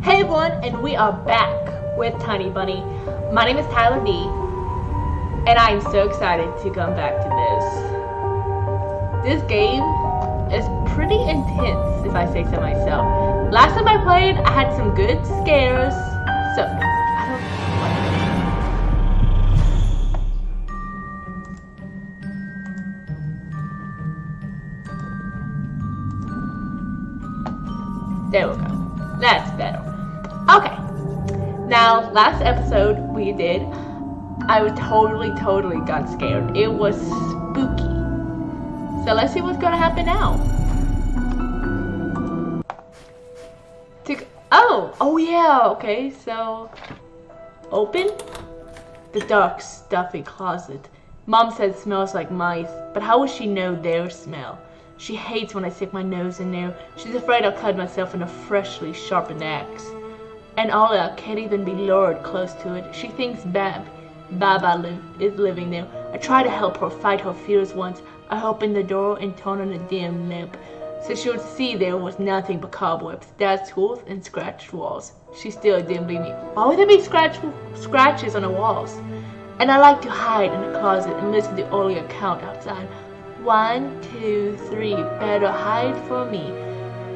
Hey everyone, and we are back with Tiny Bunny. My name is Tyler D, and I am so excited to come back to this. This game is pretty intense, if I say so myself. Last time I played, I had some good scares, so I don't. There we go. That's better. Okay. Now, last episode we did, I was totally got scared. It was spooky. So let's see what's gonna happen now. Oh yeah, okay, so open the dark, stuffy closet. Mom said it smells like mice, but how would she know their smell? She hates when I stick my nose in there. She's afraid I'll cut myself in a freshly sharpened axe. And Olia can't even be lured close to it. She thinks Baba is living there. I tried to help her fight her fears once. I opened the door and turned on a dim lamp, so she would see there was nothing but cobwebs, dad's tools, and scratched walls. She still didn't believe me. Why would there be scratches on the walls? And I like to hide in the closet and listen to Olia count outside. 1, 2, 3, better hide for me.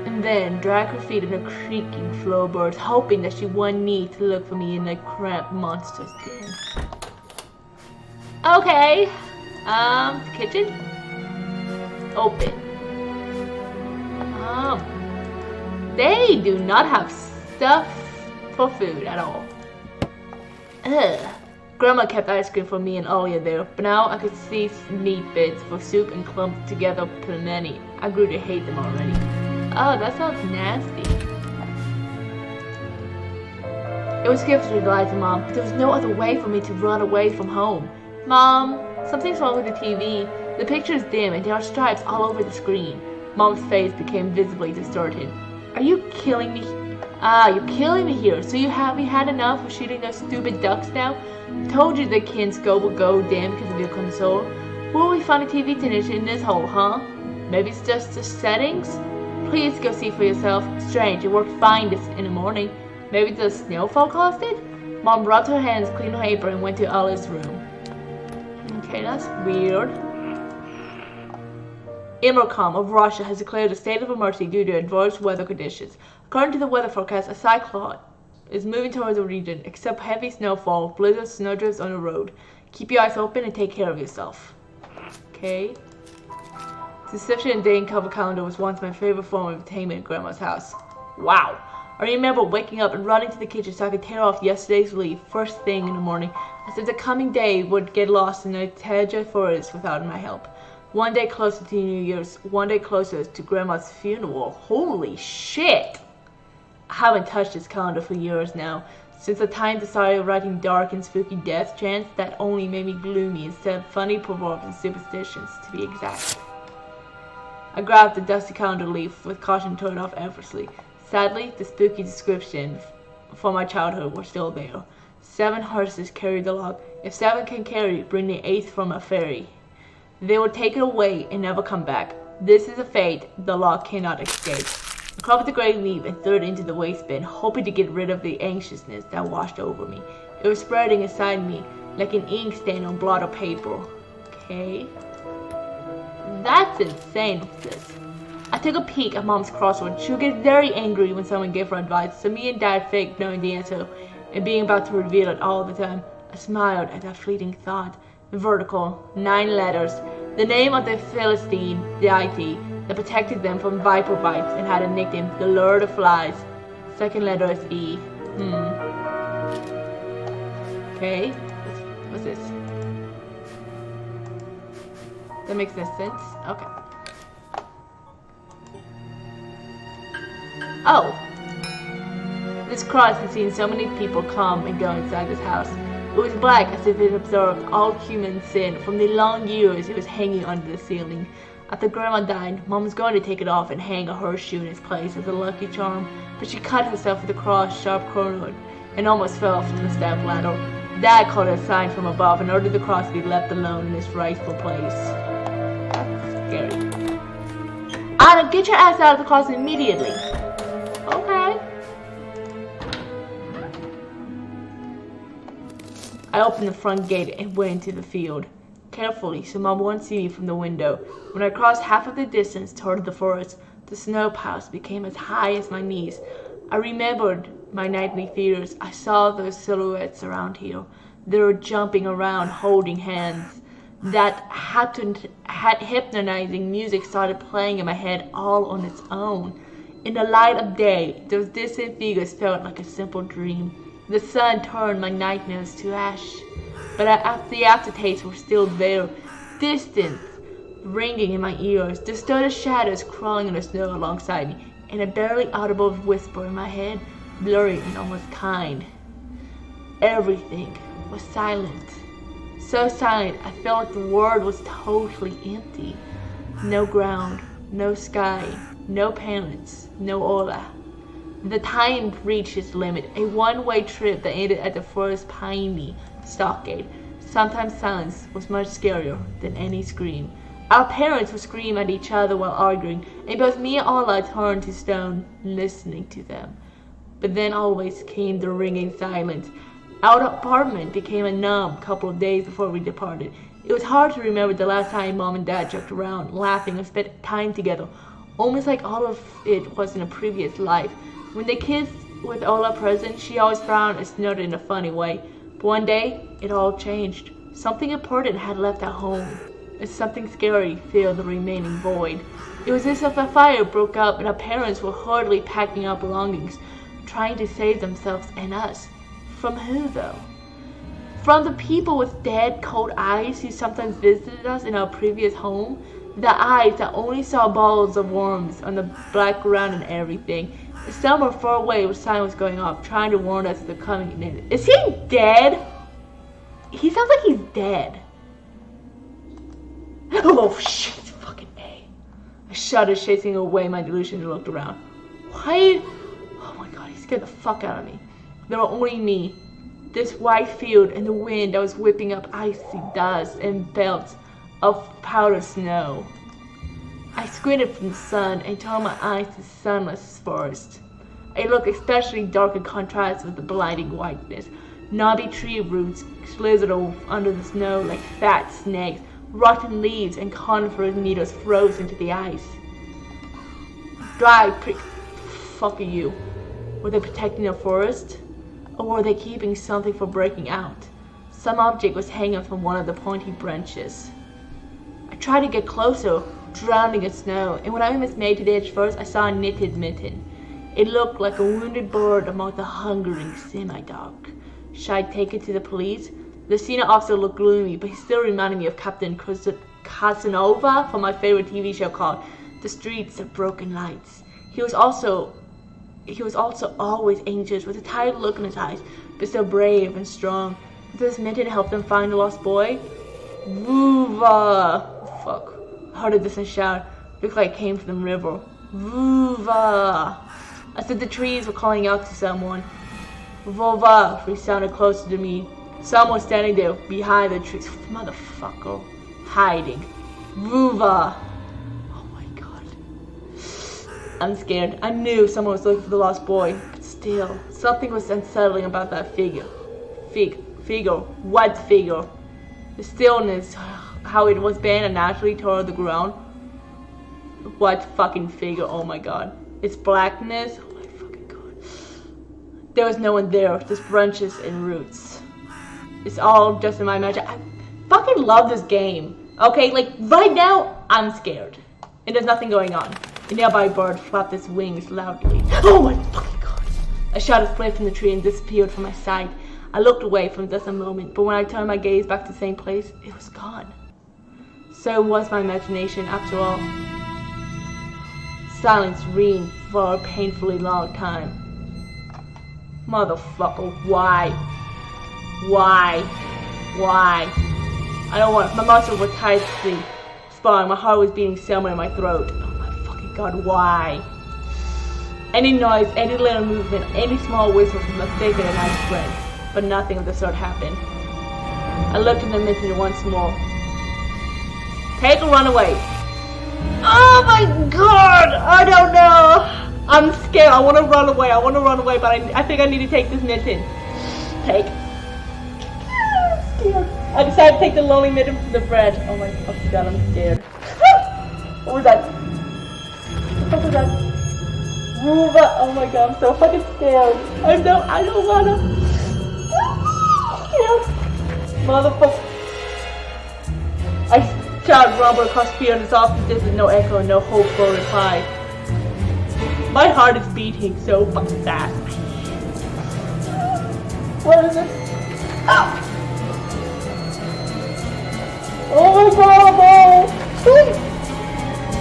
And then drag her feet in the creaking floorboards, hoping that she wouldn't need to look for me in the cramped monster's den. Okay, kitchen, open. They do not have stuff for food at all. Ugh. Grandma kept ice cream for me and Olia there, but now I could see meat bits for soup and clumped together plenty. I grew to hate them already. Oh, that sounds nasty. It was scary to lie to Mom, but there was no other way for me to run away from home. Mom, something's wrong with the TV. The picture is dim and there are stripes all over the screen. Mom's face became visibly distorted. Are you killing me? You're killing me here. So you haven't had enough of shooting those stupid ducks now? Told you the kinescope will go dim because of your console. Where will we find a TV technician in this hole, huh? Maybe it's just the settings? Please go see for yourself. Strange, it worked fine in the morning. Maybe the snowfall caused it? Mom rubbed her hands, cleaned her apron, and went to Olive's room. Okay, that's weird. Imercom of Russia has declared a state of emergency due to adverse weather conditions. According to the weather forecast, a cyclone is moving towards the region, except heavy snowfall, blizzards, snowdrifts on the road. Keep your eyes open and take care of yourself. Okay. Deception and dating cover calendar was once my favorite form of entertainment at Grandma's house. Wow. I remember waking up and running to the kitchen so I could tear off yesterday's leaf first thing in the morning, as if the coming day would get lost in the Teja forest without my help. One day closer to New Year's, one day closer to Grandma's funeral. Holy shit! I haven't touched this calendar for years now, since the time I started writing dark and spooky death chants that only made me gloomy instead of funny proverbs and superstitions, to be exact. I grabbed the dusty calendar leaf with caution turned off effortlessly. Sadly, the spooky description for my childhood were still there. 7 horses carried the log. If 7 can carry, bring the 8th from a ferry. They will take it away and never come back. This is a fate the log cannot escape. I covered the gray leaf and threw it into the waste bin, hoping to get rid of the anxiousness that washed over me. It was spreading inside me like an ink stain on blotted paper. Okay. That's insane, sis. I took a peek at Mom's crossword. She would get very angry when someone gave her advice, so me and Dad faked knowing the answer and being about to reveal it all the time. I smiled at that fleeting thought. Vertical, 9 letters. The name of the Philistine deity that protected them from viper bites and had a nickname, the Lord of Flies. Second letter is E. Okay. What's this? That makes no sense. Okay. Oh. This cross has seen so many people come and go inside this house. It was black as if it observed all human sin from the long years it was hanging under the ceiling. After Grandma died, Mom was going to take it off and hang a horseshoe in its place as a lucky charm, but she cut herself with the cross sharp cornered and almost fell from the step ladder. Dad called a sign from above and ordered the cross to be left alone in its rightful place. That's scary. Anna, get your ass out of the closet immediately. Okay. I opened the front gate and went into the field, carefully so Mom wouldn't see me from the window. When I crossed half of the distance toward the forest, the snow piles became as high as my knees. I remembered my nightly fears. I saw those silhouettes around here. They were jumping around, holding hands. That hypnotizing music started playing in my head all on its own. In the light of day, those distant figures felt like a simple dream. The sun turned my nightmares to ash, but the aftertastes were still there, distant, ringing in my ears. There stood the shadows crawling in the snow alongside me, and a barely audible whisper in my head, blurry and almost kind. Everything was silent. So silent, I felt like the world was totally empty. No ground, no sky, no parents, no Ola. The time reached its limit, a one-way trip that ended at the first piney stockade. Sometimes silence was much scarier than any scream. Our parents would scream at each other while arguing, and both me and Ola turned to stone, listening to them. But then always came the ringing silence. Our apartment became a numb couple of days before we departed. It was hard to remember the last time Mom and Dad joked around, laughing, and spent time together, almost like all of it was in a previous life. When they kissed with Ola present, she always frowned and snorted in a funny way. But one day, it all changed. Something important had left our home, and something scary filled the remaining void. It was as if a fire broke up and our parents were hurriedly packing up belongings, trying to save themselves and us. From who, though? From the people with dead, cold eyes who sometimes visited us in our previous home? The eyes that only saw balls of worms on the black ground and everything. Some were far away with signs going off, trying to warn us of the coming end. Is he dead? He sounds like he's dead. Oh shit, fucking A. I shuddered, chasing away my delusion, and looked around. Why? Oh my god, he scared the fuck out of me. There were only me, this white field, and the wind that was whipping up icy dust and belts of powdered snow. I squinted from the sun and turned my eyes to the sunless forest. It looked especially dark in contrast with the blinding whiteness. Knobby tree roots slithered under the snow like fat snakes. Rotten leaves and coniferous needles froze into the ice. Fuck you. Were they protecting the forest? Or were they keeping something from breaking out? Some object was hanging from one of the pointy branches. I tried to get closer, drowning in snow, and when I was made to the edge first, I saw a knitted mitten. It looked like a wounded bird among the hungering semi-dog. Should I take it to the police? The senior officer looked gloomy, but he still reminded me of Captain Casanova from my favorite TV show called The Streets of Broken Lights. He was also always anxious, with a tired look in his eyes, but still brave and strong. Did this mitten help them find the lost boy? Vuva! Fuck. I heard a distant shout. Looked like it came from the river. Vuva! I said the trees were calling out to someone. Vova! Resounded closer to me. Someone standing there behind the trees. Motherfucker. Hiding. Vuva! Oh my god. I'm scared. I knew someone was looking for the lost boy. But still, something was unsettling about that figure. Figure? What figure? The stillness. How it was bent and naturally toward the ground. What fucking figure? Oh my god. Its blackness. Oh my fucking god. There was no one there. Just branches and roots. It's all just in my imagination. I fucking love this game. Okay, like right now, I'm scared. And there's nothing going on. A nearby bird flapped its wings loudly. Oh my fucking god. A shadow split from the tree and disappeared from my sight. I looked away from just a moment, but when I turned my gaze back to the same place, it was gone. So it was my imagination after all. Silence reigned for a painfully long time. Motherfucker, why? Why? I don't want. My muscles were tightly sparring. My heart was beating somewhere in my throat. Oh my fucking god, why? Any noise, any little movement, any small whisper from the thicket and I spread, but nothing of the sort happened. I looked in the mitten once more. Take a runaway. Oh my god! I don't know. I'm scared. I want to run away. But I think I need to take this mitten. Take. I decided to take the lonely mitten from the branch. Oh my fucking god, I'm scared. What was that? What was that? Ruva! Oh my god, I'm so fucking scared. I don't wanna. Motherfucker. I shout rumble across field as often as there's no echo and no hope for a reply. My heart is beating so fucking fast. What is it? Ah! Oh my god, no!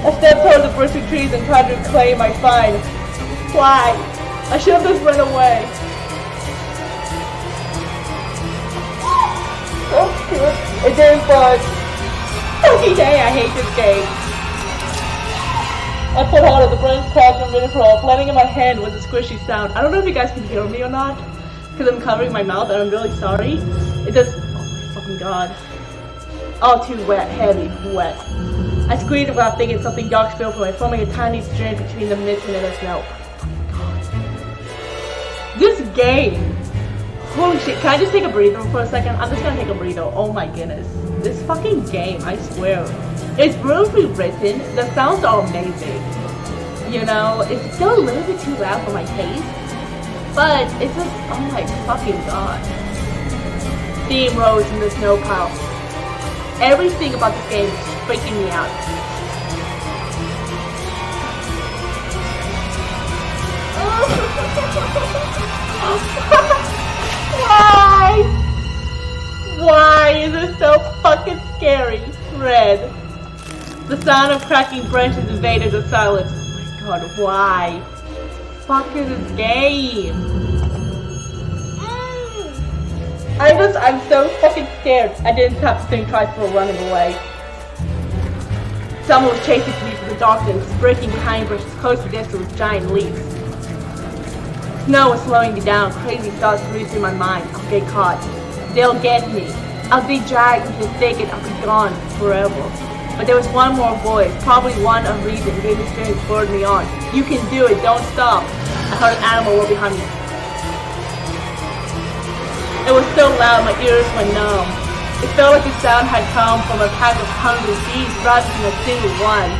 I stepped toward the bursting trees and tried to reclaim my find. Why? I should have just run away. Oh shit, it didn't budge. Fucking day, I hate this game. I pulled out of the branch cracked and ready for off. Landing in my hand was a squishy sound. I don't know if you guys can hear me or not, because I'm covering my mouth and I'm really sorry. It does. Oh my fucking god. All too wet, heavy, wet. I squeezed it without thinking something dark spilled from it, forming a tiny strand between the mist and the snow. This game! Holy shit, can I just take a breather for a second? I'm just gonna take a breather. Oh my goodness. This fucking game, I swear. It's brilliantly written, the sounds are amazing. You know, it's still a little bit too loud for my taste, but it's just, oh my fucking god. Steam rose in the snow pile. Everything about this game is freaking me out. Why? Why is it so fucking scary? Red. The sound of cracking branches invaded the silence. Oh my god, why? Fuck is this game? I'm so fucking scared. I didn't stop to think twice before running away. Someone was chasing me through the darkness, breaking behind bushes close to this with giant leaps. Snow was slowing me down. Crazy thoughts raced through my mind. I'll get caught. They'll get me. I'll be dragged into the thicket. I'll be gone forever. But there was one more voice, probably one of reason, gave me strength, spurred me on. You can do it. Don't stop. I heard an animal roar behind me. It was so loud, my ears went numb. It felt like the sound had come from a pack of hungry beasts rather than a single one.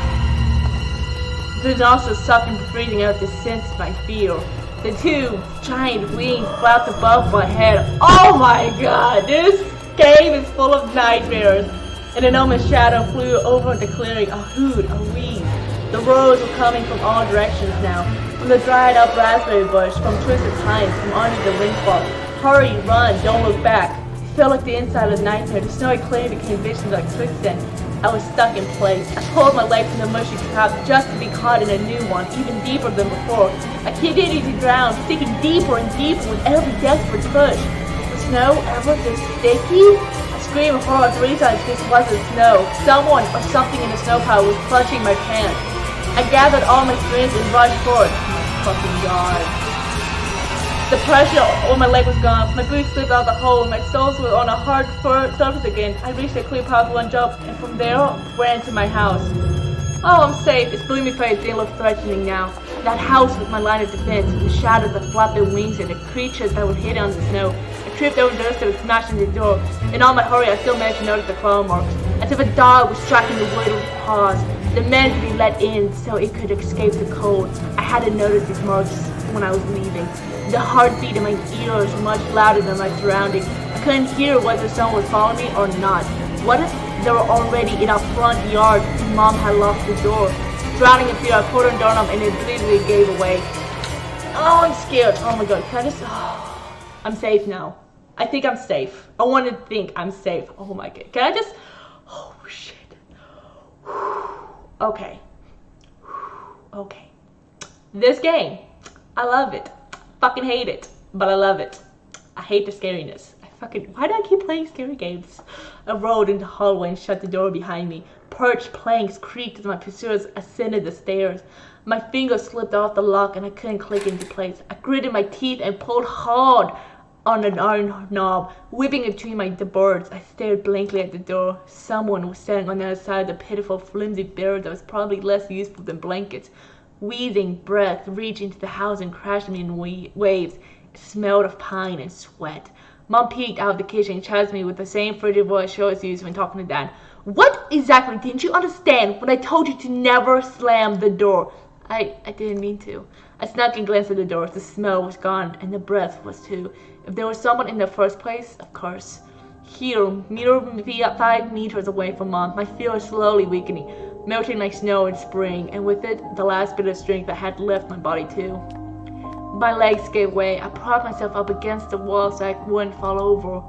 The nostrils sucked and breathing out to sense my fear. The two giant wings flapped above my head. Oh my god, this game is full of nightmares. An enormous shadow flew over the clearing, a hoot, a wee. The roars were coming from all directions now. From the dried up raspberry bush, from twisted pines, from under the windfall. Hurry, run, don't look back. It felt like the inside of a nightmare. The snowy clearing became vicious like quicksand. I was stuck in place. I pulled my leg from the mushy trap just to be caught in a new one, even deeper than before. I continued to drown, sinking deeper and deeper with every desperate push. Was snow ever this sticky? I screamed of horror 3 times. This wasn't snow. Someone or something in the snow pile was clutching my pants. I gathered all my strength and rushed forward. Oh my fucking god. The pressure on my leg was gone. My boots slipped out of the hole and my soles were on a hard surface again. I reached a clear path one jump and from there ran to my house. Oh, I'm safe. Its gloomy face didn't look threatening now. That house was my line of defense. The shadows that flapped their wings and the creatures that were hidden on the snow. I tripped over the doorstep and smashed into the door. In all my hurry, I still managed to notice the claw marks. As if a dog was striking the wood with his paws. The man could be let in so it could escape the cold. I had to notice these marks when I was leaving. The heartbeat in my ears was much louder than my surroundings. I couldn't hear whether someone was following me or not. What if they were already in our front yard and Mom had locked the door? Drowning in fear, I pulled on doorknob and it literally gave away. Oh, I'm scared. Oh my god, can I just... Oh, I'm safe now. I think I'm safe. I want to think I'm safe. Oh my god. Can I just... Oh shit. Okay. Okay. This game, I love it. Fucking hate it, but I love it. I hate the scariness. Why do I keep playing scary games? I rolled into the hallway and shut the door behind me. Perched planks creaked as my pursuers ascended the stairs. My fingers slipped off the lock and I couldn't click into place. I gritted my teeth and pulled hard on an iron knob, whipping it between the boards. I stared blankly at the door. Someone was standing on the other side of the pitiful, flimsy barrier that was probably less useful than blankets. Wheezing breath reached into the house and crashed me in waves. It smelled of pine and sweat. Mom peeked out of the kitchen and challenged me with the same frigid voice she always used when talking to Dad. What exactly didn't you understand when I told you to never slam the door? I didn't mean to. I snuck and glanced at the door. The smell was gone, and the breath was too. If there was someone in the first place, of course. Here, 5 meters away from Mom, my fear was slowly weakening, melting like snow in spring, and with it, the last bit of strength that had left my body too. My legs gave way. I propped myself up against the wall so I wouldn't fall over.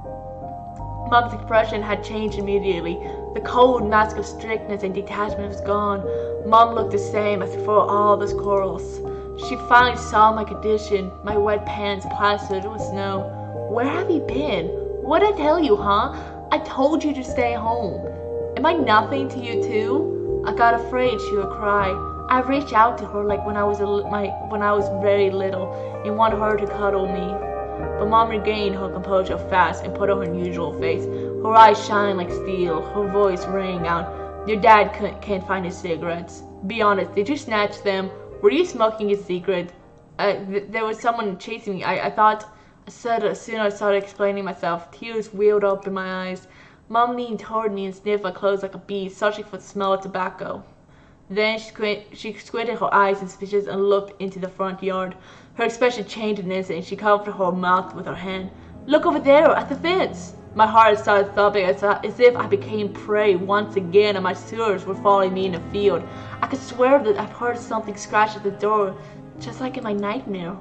Mom's expression had changed immediately. The cold mask of strictness and detachment was gone. Mom looked the same as before all those quarrels. She finally saw my condition, my wet pants plastered with snow. Where have you been? What'd I tell you, huh? I told you to stay home. Am I nothing to you too? I got afraid she would cry. I reached out to her like when I was very little and wanted her to cuddle me. But Mom regained her composure fast and put on her usual face. Her eyes shined like steel. Her voice rang out. Your dad can't find his cigarettes. Be honest, did you snatch them? Were you smoking in secret? There was someone chasing me. I said as soon as I started explaining myself. Tears welled up in my eyes. Mom leaned toward me and sniffed my clothes like a bee, searching for the smell of tobacco. Then she squinted her eyes in suspicion and looked into the front yard. Her expression changed in an instant and she covered her mouth with her hand. Look over there, at the fence! My heart started thumping as if I became prey once again and my pursuers were following me in the field. I could swear that I've heard something scratch at the door, just like in my nightmare.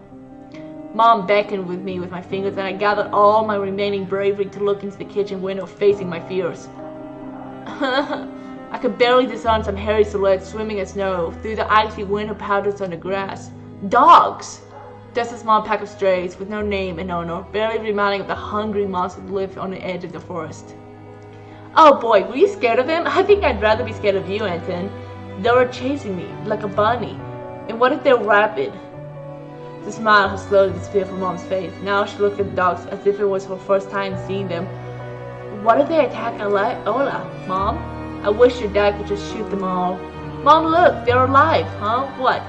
Mom beckoned with me with my fingers and I gathered all my remaining bravery to look into the kitchen window facing my fears. I could barely discern some hairy silhouettes swimming in snow through the icy winter powders on the grass. Dogs! Just a small pack of strays with no name and owner, barely reminding of the hungry monster that lived on the edge of the forest. Oh boy, were you scared of them? I think I'd rather be scared of you, Anton. They were chasing me, like a bunny. And what if they're rabid? The smile had slowly disappeared from Mom's face. Now she looked at the dogs as if it was her first time seeing them. What if they attack Ola, Mom? I wish your dad could just shoot them all. Mom, look, they're alive, huh? What?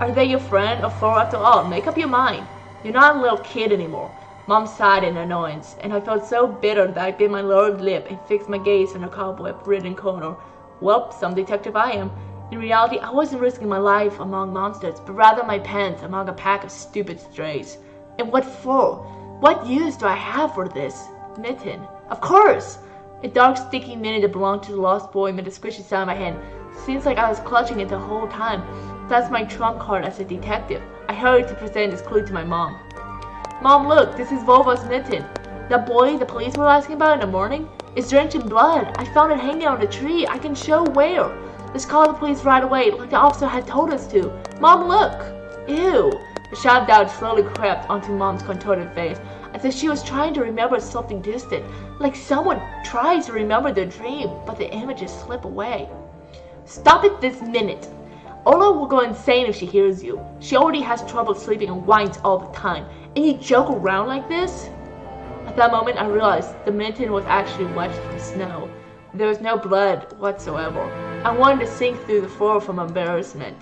Are they your friend or foe after all? Make up your mind. You're not a little kid anymore. Mom sighed in annoyance, and I felt so bitter that I bit my lower lip and fixed my gaze on her cobweb-ridden corner. Well, some detective I am. In reality, I wasn't risking my life among monsters, but rather my pants among a pack of stupid strays. And what for? What use do I have for this? Mitten. Of course! A dark, sticky mitten that belonged to the lost boy made a squishy sound in my hand. Seems like I was clutching it the whole time. That's my trump card as a detective. I hurried to present this clue to my mom. Mom, look, this is Volva's mitten. That boy the police were asking about in the morning is drenched in blood. I found it hanging on a tree. I can show where. Let's call the police right away, like the officer had told us to. Mom, look! Ew! The shadow of doubt slowly crept onto Mom's contorted face, as if she was trying to remember something distant, like someone tries to remember their dream, but the images slip away. Stop it this minute! Ola will go insane if she hears you. She already has trouble sleeping and whines all the time, and you joke around like this? At that moment, I realized the mitten was actually wet with snow. There was no blood whatsoever. I wanted to sink through the floor from embarrassment.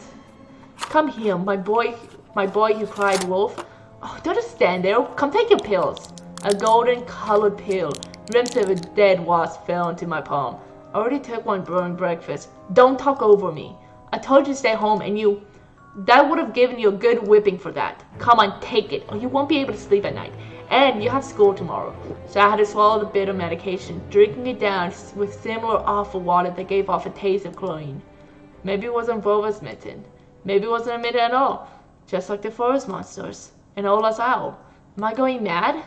Come here, my boy who cried wolf. Oh, don't just stand there. Come take your pills. A golden-colored pill, rimmed with a dead wasp, fell into my palm. I already took one during breakfast. Don't talk over me. I told you to stay home and you... That would have given you a good whipping for that. Come on, take it, or you won't be able to sleep at night. And you have school tomorrow. So I had to swallow the bitter medication, drinking it down with similar awful water that gave off a taste of chlorine. Maybe it wasn't Volva's mitten. Maybe it wasn't a mitten at all. Just like the forest monsters. And Ola's owl. Am I going mad?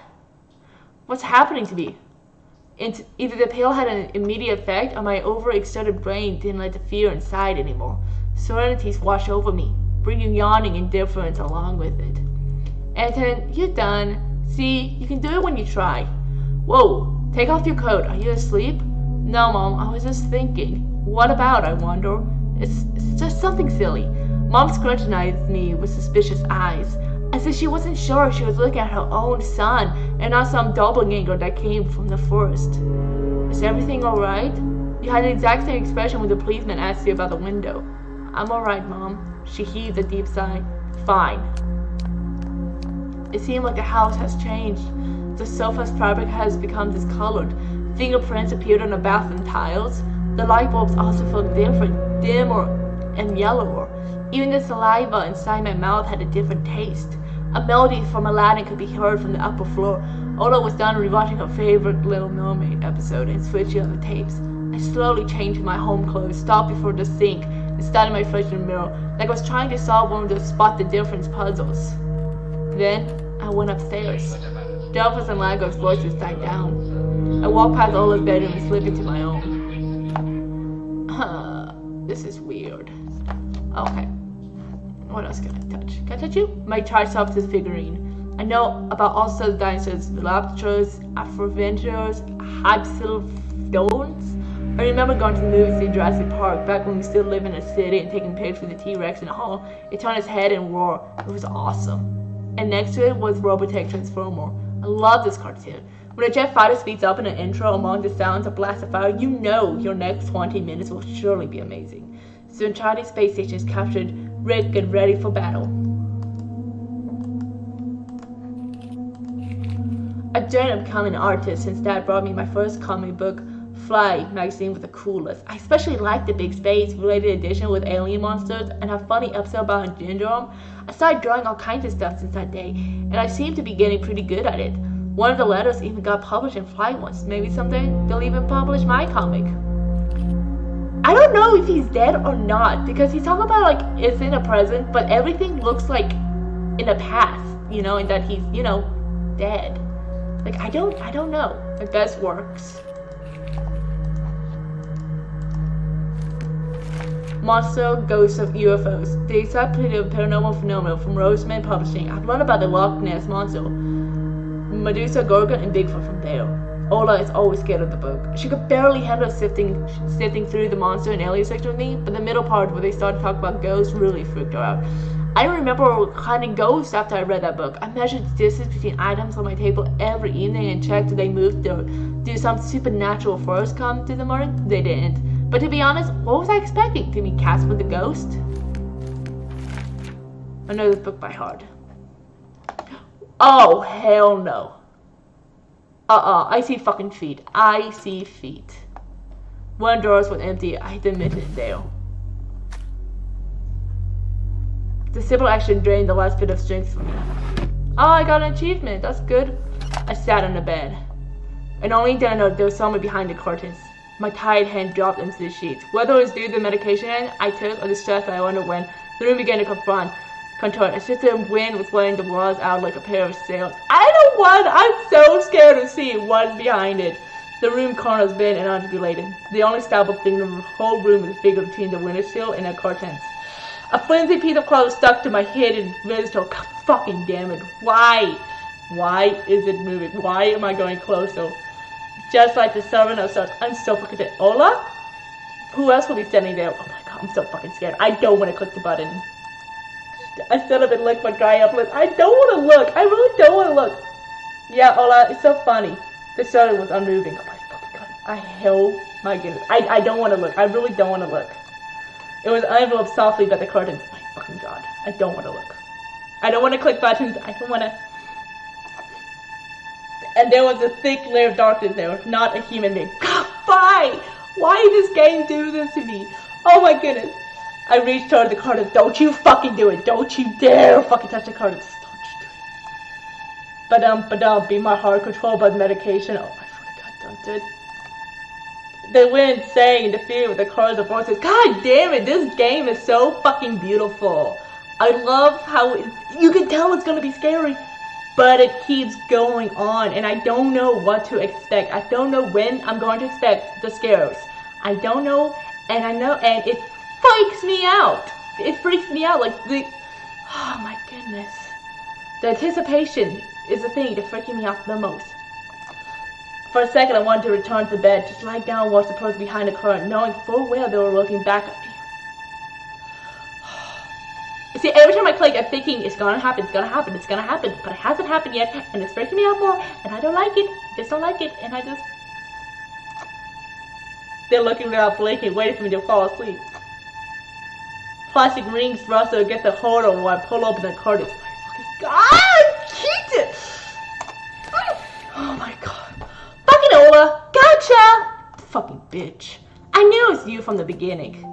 What's happening to me? Either the pill had an immediate effect, or my overexerted brain didn't let the fear inside anymore. Serenities washed over me, bringing yawning indifference along with it. Anton, you're done. See, you can do it when you try. Whoa, take off your coat. Are you asleep? No, Mom, I was just thinking. What about, I wonder? It's just something silly. Mom scrutinized me with suspicious eyes, as if she wasn't sure she was looking at her own son and not some doppelganger that came from the forest. Is everything alright? You had the exact same expression when the policeman asked you about the window. I'm alright, Mom. She heaved a deep sigh. Fine. It seemed like the house has changed. The sofa's fabric has become discolored. Fingerprints appeared on the bathroom tiles. The light bulbs also felt different, dimmer and yellower. Even the saliva inside my mouth had a different taste. A melody from Aladdin could be heard from the upper floor. Ola was done rewatching her favorite Little Mermaid episode and switching on the tapes. I slowly changed my home clothes, stopped before the sink, and studied my reflection in the mirror, like I was trying to solve one of those spot the difference puzzles. Then, I went upstairs. Delphus and Lago's voices died down. I walked past Ola's bedroom and slipped into my own. This is weird. Okay. What else can I touch? Can I touch you? My Triceratops figurine. I know about all sorts of dinosaurs, Velociraptors, Afroventures, Hypsilophodons. I remember going to the movies in Jurassic Park back when we still lived in a city and taking pictures with the T-Rex in the hall. It turned its head and roared. It was awesome. And next to it was Robotech Transformer. I love this cartoon. When a jet fighter speeds up in an intro among the sounds of blast of fire, you know your next 20 minutes will surely be amazing. So the Chinese space station is captured. Rick, get ready for battle. I dreamed of becoming an artist since Dad brought me my first comic book, Fly magazine was the coolest. I especially liked the big space related edition with alien monsters and a funny episode about a Gingerome. I started drawing all kinds of stuff since that day, and I seem to be getting pretty good at it. One of the letters even got published in Fly once. Maybe someday they'll even publish my comic. I don't know if he's dead or not, because he's talking about like it's in the present, but everything looks like in the past, you know, and that he's, you know, dead. Like I don't know. If this works. Monster Ghosts of UFOs. The Encyclopedia of Paranormal Phenomena from Roseman Publishing. I've learned about the Loch Ness Monster, Medusa, Gorgon, and Bigfoot from there. Ola is always scared of the book. She could barely handle sifting through the monster and alien section with me, but the middle part where they started talking about ghosts really freaked her out. I don't remember what kind of ghosts after I read that book. I measured the distance between items on my table every evening and checked if they moved or did some supernatural force come to the morning. They didn't. But to be honest, what was I expecting? To meet Casper the Ghost? I know this book by heart. Oh, hell no. I see fucking feet. I see feet. One drawer was empty. I admitted it there. The simple action drained the last bit of strength from me. Oh, I got an achievement. That's good. I sat on the bed. And only then I know there was someone behind the curtains. My tired hand dropped into the sheets. Whether it was due to the medication I took or the stress that I underwent, the room began to contort. It's just the wind was letting the walls out like a pair of sails. I don't want. I'm so scared to see what's behind it. The room corner's been and unregulated. The only stable thing in the whole room is the figure between the windowsill and the curtains. A flimsy piece of cloth stuck to my hidden visitor. God fucking damn it. Why? Why is it moving? Why am I going closer? Just like the servant of such, I'm so fucking dead. Ola? Who else will be standing there? Oh my god, I'm so fucking scared. I don't want to click the button. I still haven't licked my dry up lip. I don't want to look. I really don't want to look. Yeah, Ola, it's so funny. The servant was unmoving. Oh my fucking god. Oh my goodness. I don't want to look. I really don't want to look. It was enveloped softly by the curtains. Oh my fucking god. I don't want to look. I don't want to click buttons. I don't want to. And there was a thick layer of darkness there, not a human being. Why? Why did this game do this to me? Oh my goodness. I reached toward the curtains. Don't you fucking do it. Don't you dare fucking touch the curtains. Don't you do it. Be my heart controlled by the medication. Oh my fucking god, don't do it. The wind sang in the field with the chorus of voices. God damn it, this game is so fucking beautiful. I love how you can tell it's gonna be scary. But it keeps going on, and I don't know what to expect. I don't know when I'm going to expect the scares. I don't know, and it freaks me out. It freaks me out, like oh my goodness. The anticipation is the thing that's freaking me out the most. For a second, I wanted to return to bed, just lie down and watch the person behind the curtain, knowing full well they were looking back at me. See, every time I click, I'm thinking it's gonna happen, but it hasn't happened yet, and it's freaking me out more, and I don't like it, just don't like it, and they're looking without blinking, waiting for me to fall asleep. Plastic rings rustle against the holder while I pull open the curtains. God, keep it! bitch. I knew it was you from the beginning.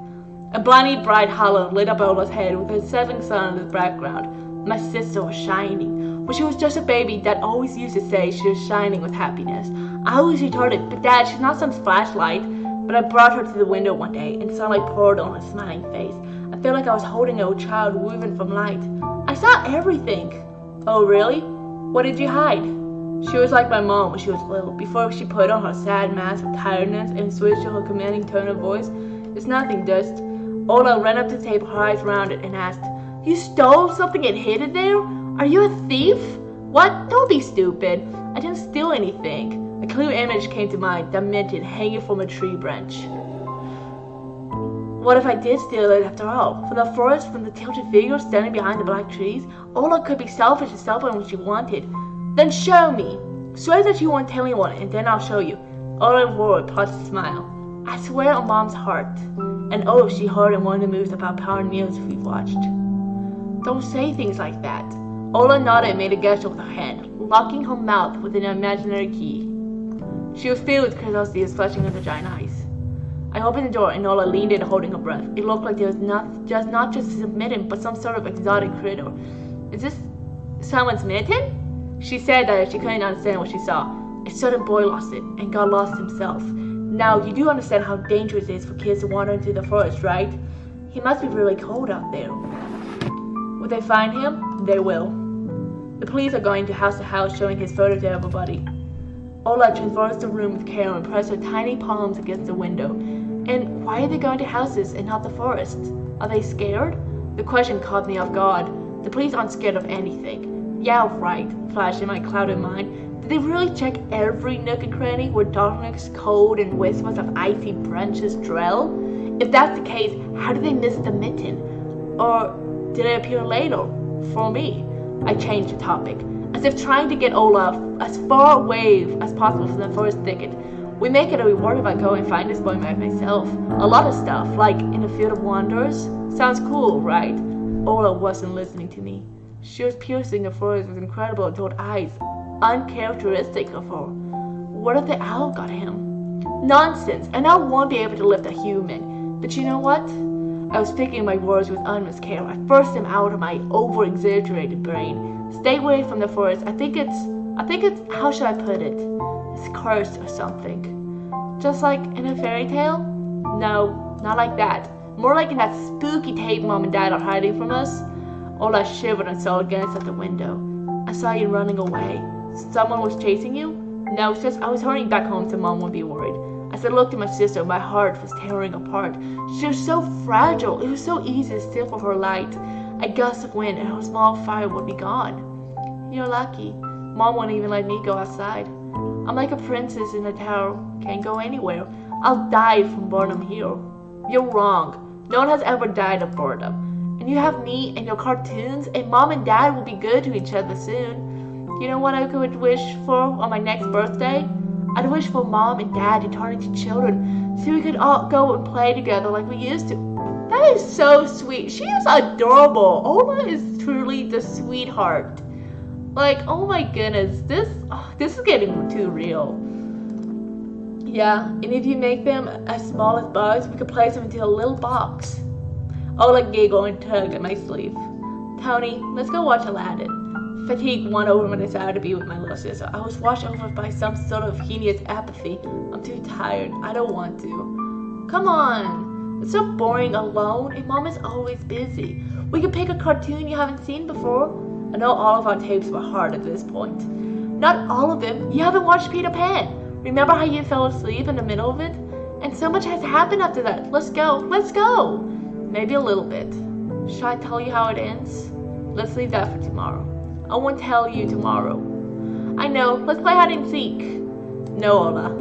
A blinding bright halo lit up Ola's head with a setting sun in the background. My sister was shining. When she was just a baby, Dad always used to say she was shining with happiness. I always retorted, but Dad, she's not some flashlight. But I brought her to the window one day, and sunlight poured on her smiling face. I felt like I was holding a child woven from light. I saw everything. Oh, really? What did you hide? She was like my mom when she was little. Before she put on her sad mask of tiredness and switched to her commanding tone of voice, "It's nothing, Dust." Ola ran up to the table, her eyes rounded, and asked, "You stole something and hid it there? Are you a thief?" "What? Don't be stupid. I didn't steal anything." A clear image came to mind, that Minton hanging from a tree branch. What if I did steal it after all? From the forest, from the tilted figure standing behind the black trees? Ola could be selfish and stubborn when she wanted. "Then show me. Swear that you won't tell anyone, and then I'll show you." Ola roared, plus a smile. "I swear on Mom's heart." An oath she heard in one of the moves about Power News we watched. "Don't say things like that." Ola nodded and made a gesture with her hand, locking her mouth with an imaginary key. She was filled with curiosity as flashing in her giant eyes. I opened the door and Ola leaned in, holding her breath. It looked like there was not just a mitten, but some sort of exotic critter. "Is this someone's mitten?" She said that she couldn't understand what she saw. A certain boy lost it and got lost himself. Now, you do understand how dangerous it is for kids to wander into the forest, right? He must be really cold out there. Will they find him? They will. The police are going to house showing his photo to everybody. Ola traversed the room with care and pressed her tiny palms against the window. And why are they going to houses and not the forest? Are they scared? The question caught me off guard. The police aren't scared of anything. "Yeah, right," flashed in my clouded mind. Did they really check every nook and cranny where darkness, cold, and whispers of icy branches dwell? If that's the case, how did they miss the mitten? Or did it appear later? For me? I changed the topic, as if trying to get Ola as far away as possible from the forest thicket. We make it a reward if I go and find this boy by myself. A lot of stuff, like in a field of wonders. Sounds cool, right? Ola wasn't listening to me. She was piercing the forest with incredible adult eyes, uncharacteristic of her. What if the owl got him? Nonsense! An owl won't be able to lift a human. But you know what? I was picking my words with utmost care. I forced them out of my over-exaggerated brain. Stay away from the forest. I think it's, how should I put it? It's cursed or something. Just like in a fairy tale? No, not like that. More like in that spooky tape Mom and Dad are hiding from us. Ola shivered and saw against at the window. "I saw you running away. Someone was chasing you?" "No, it's just I was hurrying back home so Mom wouldn't be worried." As I looked at my sister, my heart was tearing apart. She was so fragile. It was so easy to steal from her light. A gust of wind and her small fire would be gone. "You're lucky. Mom wouldn't even let me go outside. I'm like a princess in a tower. Can't go anywhere. I'll die from boredom here." "You're wrong. No one has ever died of boredom. And you have me and your cartoons, and Mom and Dad will be good to each other soon. You know what I could wish for on my next birthday? I'd wish for Mom and Dad to turn into children so we could all go and play together like we used to." That is so sweet. She is adorable. Ola is truly the sweetheart. Like, oh my goodness, this is getting too real. Yeah, and if you make them as small as bugs, we could place them into a little box. Ola giggled and tugged at my sleeve. "Tony, let's go watch Aladdin." Fatigue won over my desire to be with my little sister. I was washed over by some sort of hideous apathy. "I'm too tired. I don't want to." "Come on. It's so boring alone, and Mom is always busy. We could pick a cartoon you haven't seen before." I know all of our tapes were hard at this point. "Not all of them. You haven't watched Peter Pan. Remember how you fell asleep in the middle of it? And so much has happened after that. Let's go. Let's go." "Maybe a little bit. Should I tell you how it ends?" "Let's leave that for tomorrow." "I won't tell you tomorrow." "I know. Let's play hide and seek." "No, Ola."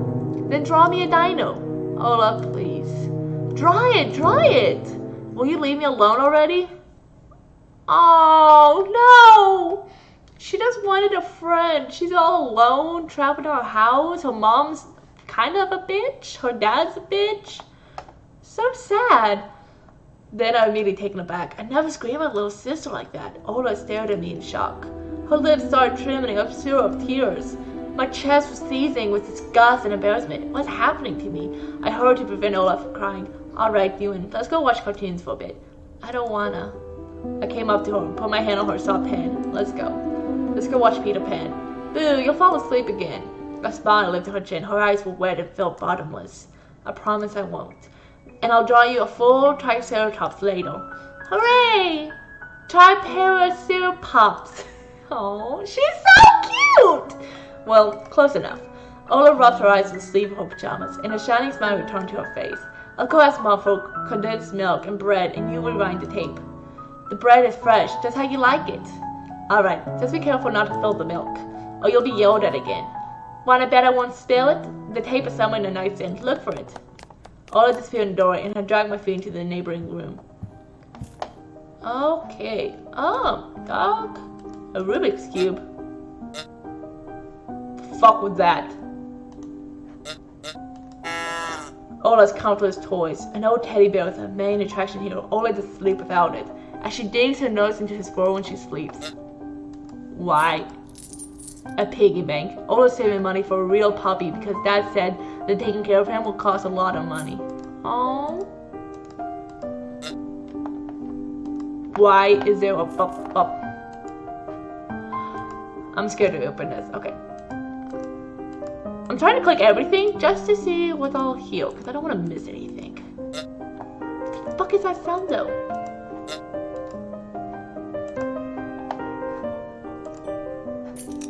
"Then draw me a dino." "Ola, please." Draw it. Will you leave me alone already?" "Oh, no. She just wanted a friend. She's all alone, trapped in her house. Her mom's kind of a bitch. Her dad's a bitch. So sad." Then I immediately taken aback. I never screamed at little sister like that. Ola stared at me in shock. Her lips started trembling up syrup tears. My chest was seizing with disgust and embarrassment. What's happening to me? I hurried to prevent Olaf from crying. Alright, Ewan, let's go watch cartoons for a bit. I don't wanna. I came up to her and put my hand on her soft hand. Let's go. Let's go watch Peter Pan. Boo, you'll fall asleep again. A smile lifted her chin. Her eyes were wet and felt bottomless. I promise I won't. And I'll draw you a full Triceratops later. Hooray! Triceratops. Oh, she's so cute! Well, close enough. Ola rubbed her eyes with the sleeve of her pajamas, and a shining smile returned to her face. I'll go ask Mom for condensed milk and bread, and you rewind the tape. The bread is fresh, just how you like it. Alright, just be careful not to spill the milk, or you'll be yelled at again. Wanna bet I won't spill it? The tape is somewhere in the nightstand. Look for it. Ola disappeared in the door, and I dragged my food into the neighboring room. Okay. Oh, dog. A Rubik's Cube. The fuck was that? Ola's countless toys. An old teddy bear is her main attraction here. Ola doesn't sleep without it, as she digs her nose into his fur when she sleeps. Why? A piggy bank. Ola's saving money for a real puppy because Dad said that taking care of him will cost a lot of money. Oh. Why is there a bup? I'm scared to open this. Okay. I'm trying to click everything just to see what's all here because I don't want to miss anything. What the fuck is that sound though?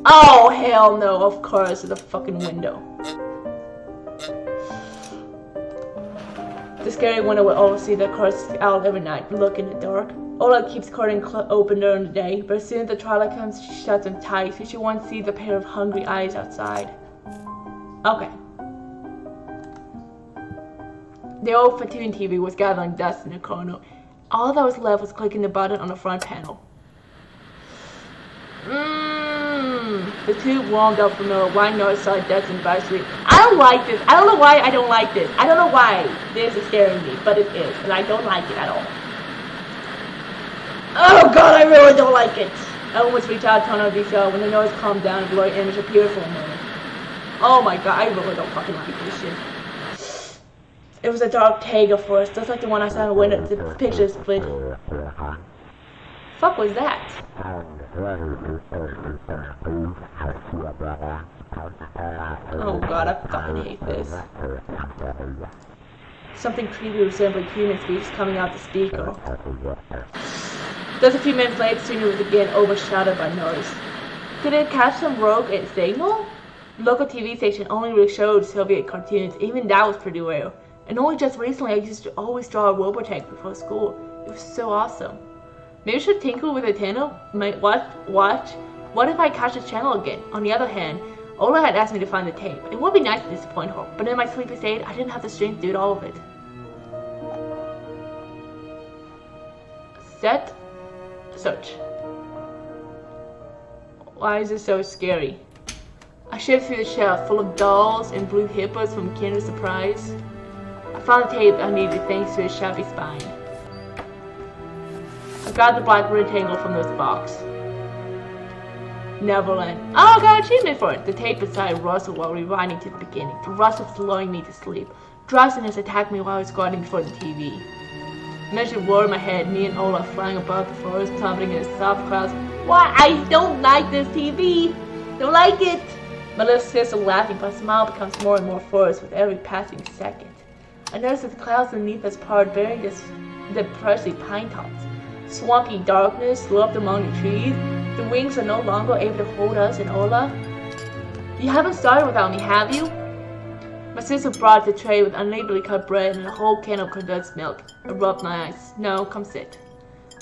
Oh hell no, of course, it's a fucking window. The scary window will always see the cars out every night, look in the dark. Ola keeps curtain open during the day, but as soon as the twilight comes, she shuts them tight so she won't see the pair of hungry eyes outside. Okay. The old Fatoon TV was gathering dust in the corner. All that was left was clicking the button on the front panel. The tube warmed up from the wide north side dust and by street. I don't like this. I don't know why I don't like this. I don't know why this is scaring me, but it is, and I don't like it at all. Oh god, I really don't like it. I almost reached out to turn on detail when the noise calmed down and blurry image appeared for a moment. Oh my god, I really don't fucking like this shit. It was a dark taiga forest, just like the one I saw in the window. The picture split. Fuck was that? Oh god, I fucking hate this. Something creepy resembling human speech coming out the speaker. Just a few minutes later, the singer was again overshadowed by noise. Did it catch some rogue signal? The local TV station only really showed Soviet cartoons, even that was pretty rare. And only just recently I used to always draw a Robotech before school. It was so awesome. Maybe I should tinker with the channel? What if I catch the channel again? On the other hand, Ola had asked me to find the tape. It would be nice to disappoint her, but in my sleepy state, I didn't have the strength to do all of it. Set. Search. Why is this so scary? I shift through the shelf full of dolls and blue hippos from Kinder Surprise. I found the tape I needed thanks to its shabby spine. I grabbed the black rectangle from this box. Neverland. Oh, I got an achievement for it! The tape beside Russell while rewinding to the beginning. The rush of lulling me to sleep. Drowsiness attacked me while I was squatting before the TV. Mentioned war in my head, me and Ola flying above the forest, tumbling in the soft clouds. Why? I don't like this TV! Don't like it! My little sister laughing, but smile becomes more and more forced with every passing second. I notice that the clouds beneath us part, bearing the pressly pine tops. Swampy darkness lurked among the trees. The wings are no longer able to hold us and Ola. You haven't started without me, have you? My sister brought the tray with unlabelly cut bread and a whole can of condensed milk. I rubbed my eyes. No, come sit.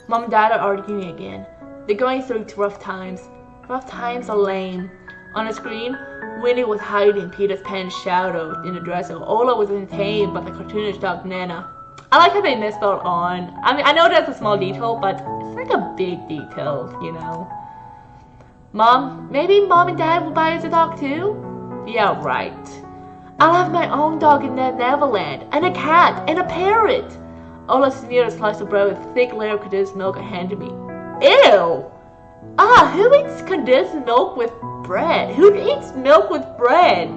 Mom and Dad are arguing again. They're going through rough times. Rough times are lame. On the screen, Winnie was hiding Peter's Pan's shadow in the dresser. Ola was entertained by the cartoonish dog Nana. I like how they misspelled on. I mean, I know that's a small detail, but it's like a big detail, you know. Mom, maybe Mom and Dad will buy us a dog too? Yeah, right. I'll have my own dog in the Neverland, and a cat, and a parrot. Ola smeared a slice of bread with a thick layer of condensed milk and handed me. Ew! Who eats condensed milk with bread? Who eats milk with bread?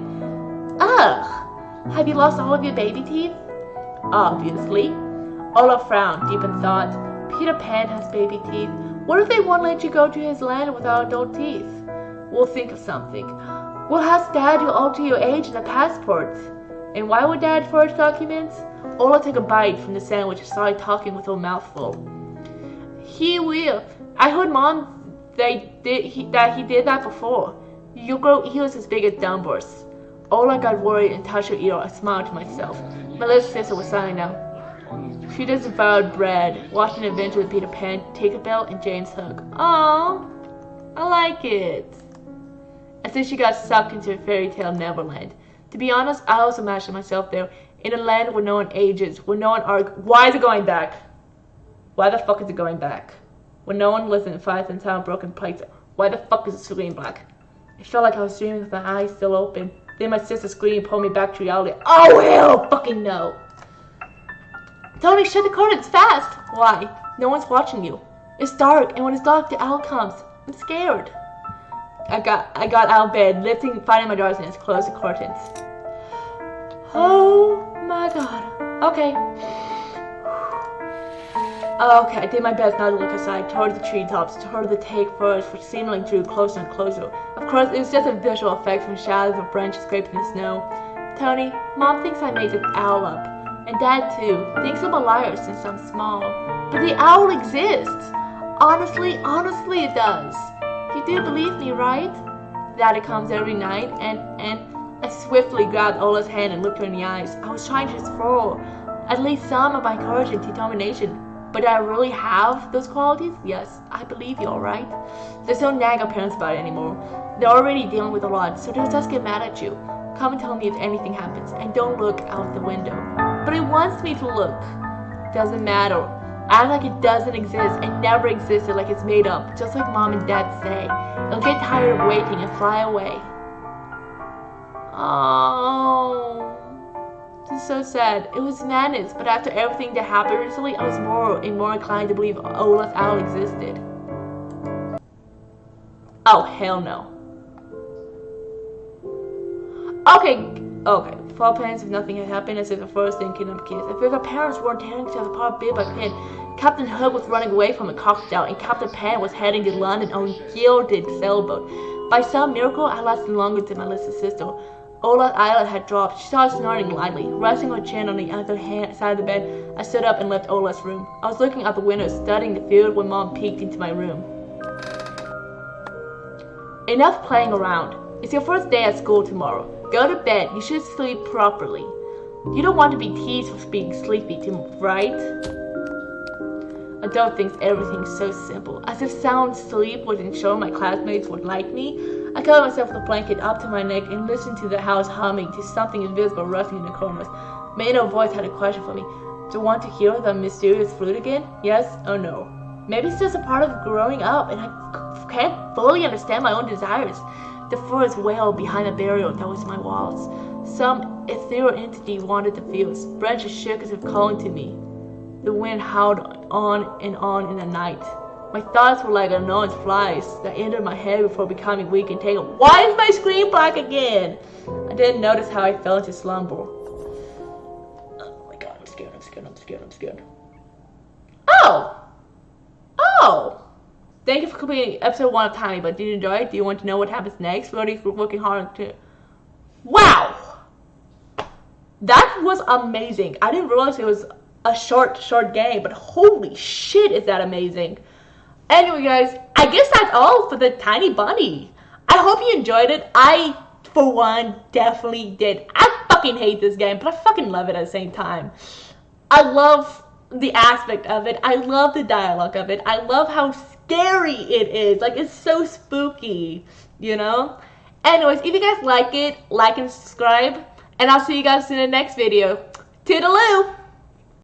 Ugh. Have you lost all of your baby teeth? Obviously. Olaf frowned, deep in thought. Peter Pan has baby teeth. What if they won't let you go to his land without adult teeth? We'll think of something. We'll ask Dad to alter your age in the passport. And why would Dad forge documents? Olaf took a bite from the sandwich and started talking with a mouthful. He will. I heard Mom that he did that before. You'll grow ears as big as Dumbledore's. Ola got worried and touched her ear. I smiled to myself. My little sister was silent now. She just devoured bread, watching an adventure with Peter Pan, Tinkerbell, and James Hook. Aww, I like it. And then she got sucked into a fairy tale Neverland. To be honest, I also imagined myself there, in a land where no one ages, where no one argues. Why is it going back? Why the fuck is it going back? When no one lives in fights and town broken pipes, why the fuck is the screen black? It felt like I was dreaming with my eyes still open. Then my sister screamed and pulled me back to reality. Oh hell fucking no! Tony, shut the curtains fast! Why? No one's watching you. It's dark, and when it's dark, the owl comes. I'm scared. I got out of bed, finding my darkness, closed the curtains. Oh my god. Okay. Okay, I did my best not to look aside, toward the treetops, toward the take forest, which seemingly drew closer and closer. Of course, it was just a visual effect from shadows of branches scraping the snow. Tony, Mom thinks I made the owl up. And Dad, too, thinks I'm a liar since I'm small. But the owl exists. Honestly it does. You do believe me, right? That it comes every night, and I swiftly grabbed Ola's hand and looked her in the eyes. I was trying to throw at least some of my courage and determination. But do I really have those qualities? Yes, I believe you, alright? There's no nag our parents about it anymore. They're already dealing with a lot, so they'll just get mad at you. Come and tell me if anything happens, and don't look out the window. But it wants me to look. Doesn't matter. Act like it doesn't exist and never existed, like it's made up, just like Mom and Dad say. They'll get tired of waiting and fly away. Oh, this is so sad. It was madness, but after everything that happened recently, I was more and more inclined to believe Olaf's owl existed. Oh, hell no. Okay. For parents, if nothing had happened, as if the first thing kidnapped kids. If their parents weren't tearing each other apart bit by bit, Captain Hook was running away from a crocodile, and Captain Pan was heading to London on a gilded sailboat. By some miracle, I lasted longer than my little sister. Ola's eyelid had dropped. She started snoring lightly, resting her chin on the other side of the bed. I stood up and left Ola's room. I was looking out the window, studying the field when Mom peeked into my room. Enough playing around. It's your first day at school tomorrow. Go to bed. You should sleep properly. You don't want to be teased for being sleepy, right? Adult thinks everything's so simple. As if sound sleep would ensure my classmates would like me, I covered myself with a blanket up to my neck and listened to the house humming to something invisible rustling in the corners. My inner voice had a question for me. Do you want to hear the mysterious flute again? Yes or no? Maybe it's just a part of growing up and I can't fully understand my own desires. The forest wailed behind the barrier that was my walls. Some ethereal entity wandered the fields. Branches shook as if calling to me. The wind howled on in the night. My thoughts were like annoying flies that entered my head before becoming weak and tangled. Why is my screen black again? I didn't notice how I fell into slumber. Oh my god, I'm scared. Oh! Thank you for completing episode 1 of Tiny, but did you enjoy it? Do you want to know what happens next? We're already working hard to... Wow! That was amazing. I didn't realize it was a short game, but holy shit is that amazing. Anyway, guys, I guess that's all for the Tiny Bunny. I hope you enjoyed it. I, for one, definitely did. I fucking hate this game, but I fucking love it at the same time. I love the aspect of it. I love the dialogue of it. I love how scary it is. Like, it's so spooky, you know? Anyways, if you guys like it, like and subscribe. And I'll see you guys in the next video. Toodaloo!